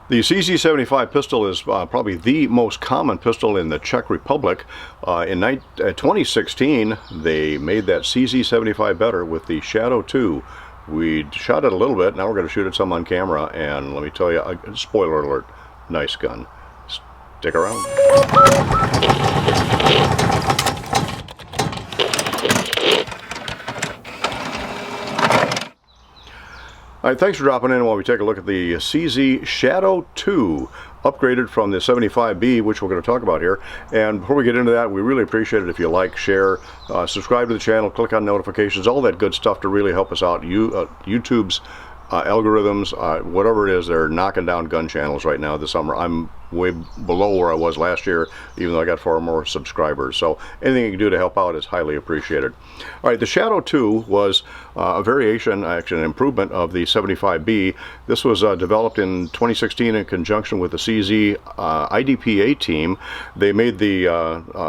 The CZ75 pistol is probably the most common pistol in the Czech Republic. In 2016, they made that CZ75 better with the Shadow 2. We shot it a little bit, now we're going to shoot it some on camera, and let me tell you, spoiler alert, nice gun. Stick around. All right, thanks for dropping in while we take a look at the CZ Shadow 2, upgraded from the 75B, which we're going to talk about here. And before we get into that, we really appreciate it if you like, share, subscribe to the channel, click on notifications, all that good stuff to really help us out. YouTube's algorithms, whatever it is, they're knocking down gun channels right now this summer. I'm way below where I was last year, even though I got far more subscribers. So anything you can do to help out is highly appreciated. All right, the Shadow 2 was a variation, actually an improvement of the 75B. This was developed in 2016 in conjunction with the CZ IDPA team. They made the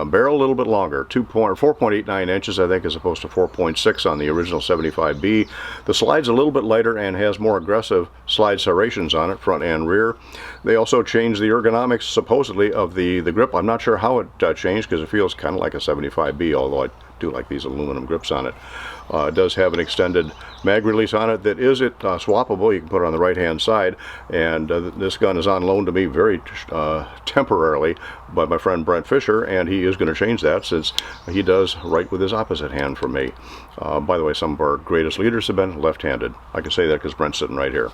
barrel a little bit longer, 4.89 inches, I think, as opposed to 4.6 on the original 75B. The slide's a little bit lighter and has more aggressive slide serrations on it, front and rear. They also changed the ergonomics, supposedly, of the grip. I'm not sure how it changed, because it feels kind of like a 75B, although I do like these aluminum grips on it. It does have an extended mag release on it that is swappable. You can put it on the right hand side, and this gun is on loan to me very temporarily by my friend Brent Fisher, and he is going to change that since he does write with his opposite hand from me. By the way, some of our greatest leaders have been left-handed. I can say that because Brent's sitting right here.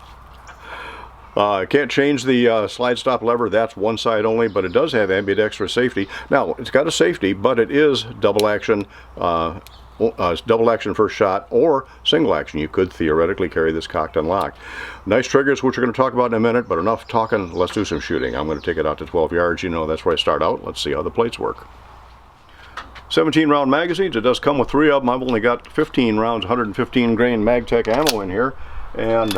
Can't change the slide stop lever. That's one side only, but it does have ambidextrous safety. Now, it's got a safety, but it is double action, double action first shot, or single action. You could theoretically carry this cocked and locked. Nice triggers, which we're going to talk about in a minute, but enough talking. Let's do some shooting. I'm going to take it out to 12 yards. You know, that's where I start out. Let's see how the plates work. 17 round magazines. It does come with 3 of them. I've only got 15 rounds, 115 grain Magtech ammo in here, and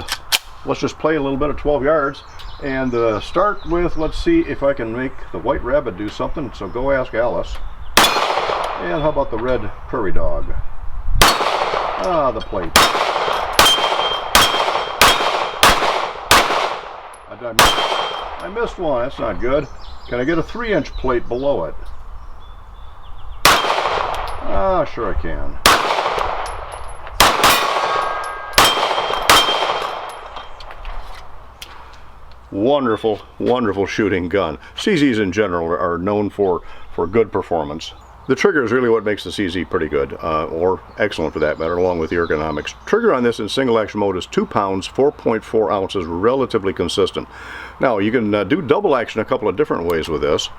let's just play a little bit of 12 yards and start with, let's see if I can make the white rabbit do something, so go ask Alice. And how about the red prairie dog? Ah, the plate. I missed one, that's not good. Can I get a 3-inch plate below it? Ah, sure I can. Wonderful, wonderful shooting gun. CZs in general are known for good performance. The trigger is really what makes the CZ pretty good, or excellent for that matter, along with the ergonomics. Trigger on this in single action mode is 2 pounds, 4.4 ounces, relatively consistent. Now, you can do double action a couple of different ways with this,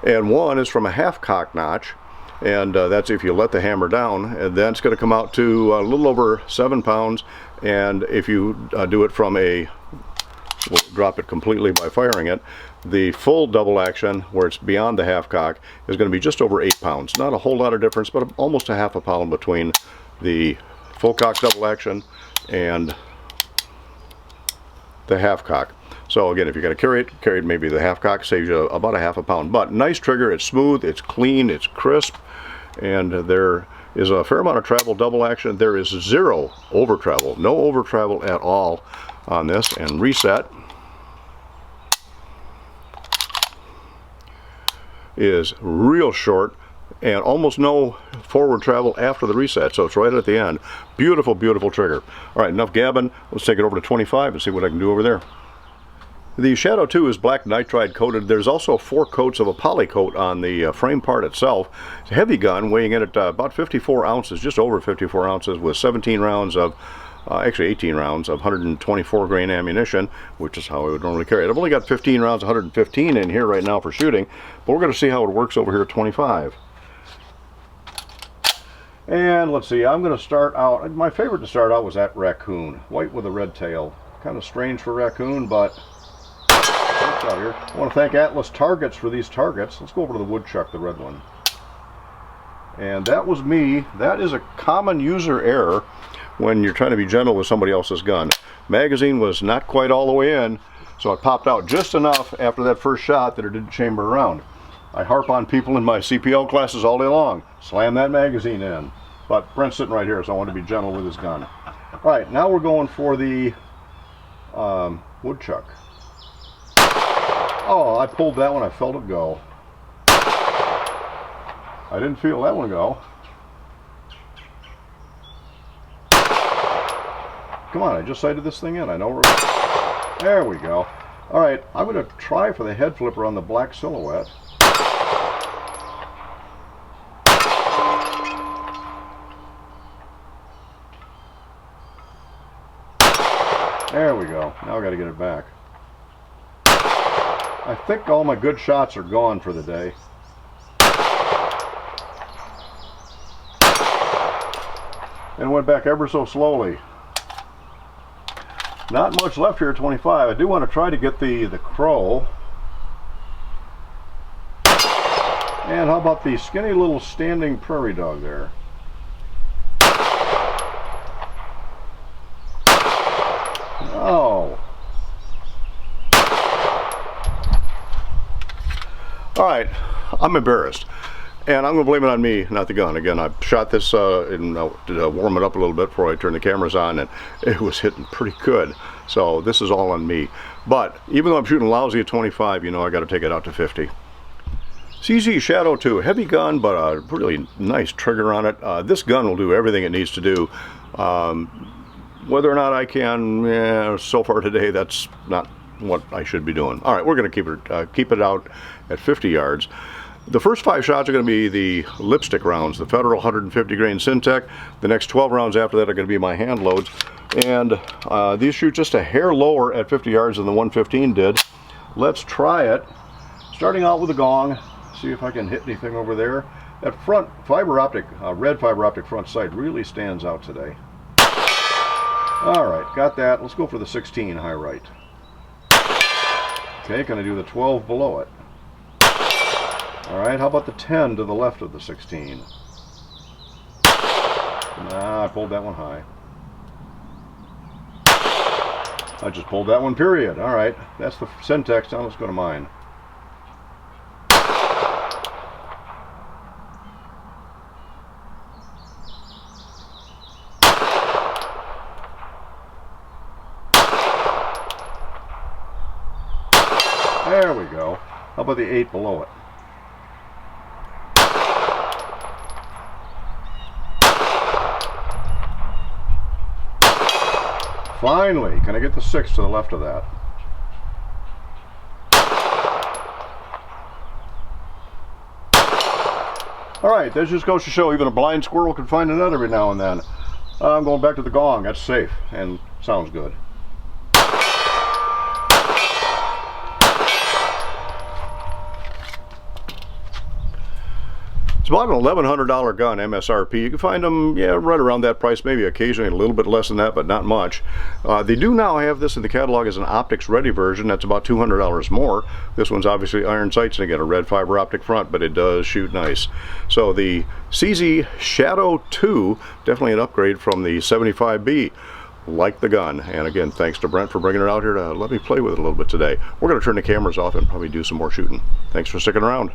and one is from a half cock notch, and that's if you let the hammer down, and then it's going to come out to a little over 7 pounds, and if you do it from a we'll drop it completely by firing it. The full double action, where it's beyond the half cock, is going to be just over 8 pounds. Not a whole lot of difference, but almost a half a pound between the full cock double action and the half cock. So again, if you're going to carry it maybe the half cock, saves you about a half a pound. But nice trigger, it's smooth, it's clean, it's crisp, and there is a fair amount of travel double action. There is zero over travel, no over travel at all on this. And reset is real short and almost no forward travel after the reset, so it's right at the end. Beautiful, beautiful trigger. All right, enough gabbing. Let's take it over to 25 and see what I can do over there. The Shadow 2 is black nitride coated. There's also 4 coats of a poly coat on the frame part itself. It's a heavy gun, weighing in at about 54 ounces, just over 54 ounces, with 17 rounds of actually 18 rounds of 124 grain ammunition, which is how I would normally carry it. I've only got 15 rounds, 115 in here right now for shooting, but we're going to see how it works over here at 25. And let's see, I'm going to start out, my favorite to start out was that raccoon, white with a red tail. Kind of strange for raccoon, but out here. I want to thank Atlas Targets for these targets. Let's go over to the woodchuck, the red one. And that was me. That is a common user error when you're trying to be gentle with somebody else's gun. Magazine was not quite all the way in, so it popped out just enough after that first shot that it didn't chamber around. I harp on people in my CPL classes all day long. Slam that magazine in. But Brent's sitting right here, so I want to be gentle with his gun. All right, now we're going for the woodchuck. Oh, I pulled that one. I felt it go. I didn't feel that one go. Come on, I just sighted this thing in. I know where. There we go. All right, I'm going to try for the head flipper on the black silhouette. There we go. Now I got to get it back. I think all my good shots are gone for the day. And went back ever so slowly. Not much left here at 25. I do want to try to get the crow. And how about the skinny little standing prairie dog there? Oh. All right, I'm embarrassed. And I'm going to blame it on me, not the gun. Again, I shot this and warm it up a little bit before I turned the cameras on, and it was hitting pretty good. So this is all on me. But even though I'm shooting lousy at 25, you know I got to take it out to 50. CZ Shadow 2, heavy gun, but a really nice trigger on it. This gun will do everything it needs to do. Whether or not I can, so far today, that's not what I should be doing. All right, we're going to keep it out at 50 yards. The first 5 shots are going to be the lipstick rounds, the Federal 150 grain Syntec. The next 12 rounds after that are going to be my hand loads. And these shoot just a hair lower at 50 yards than the 115 did. Let's try it. Starting out with a gong. See if I can hit anything over there. That front fiber optic, red fiber optic front sight really stands out today. All right, got that. Let's go for the 16 high right. Okay, going to do the 12 below it. All right, how about the 10 to the left of the 16? Nah, I pulled that one high. I just pulled that one, period. All right, that's the Syntex. Now let's go to mine. There we go. How about the 8 below it? Finally, can I get the 6 to the left of that? All right, that just goes to show even a blind squirrel can find a nut every now and then. I'm going back to the gong. That's safe and sounds good. It's about an $1,100 gun, MSRP. You can find them, yeah, right around that price, maybe occasionally a little bit less than that, but not much. They do now have this in the catalog as an optics ready version. That's about $200 more. This one's obviously iron sights and again a red fiber optic front, but it does shoot nice. So the CZ Shadow 2, definitely an upgrade from the 75B. Like the gun. And again, thanks to Brent for bringing it out here to let me play with it a little bit today. We're going to turn the cameras off and probably do some more shooting. Thanks for sticking around.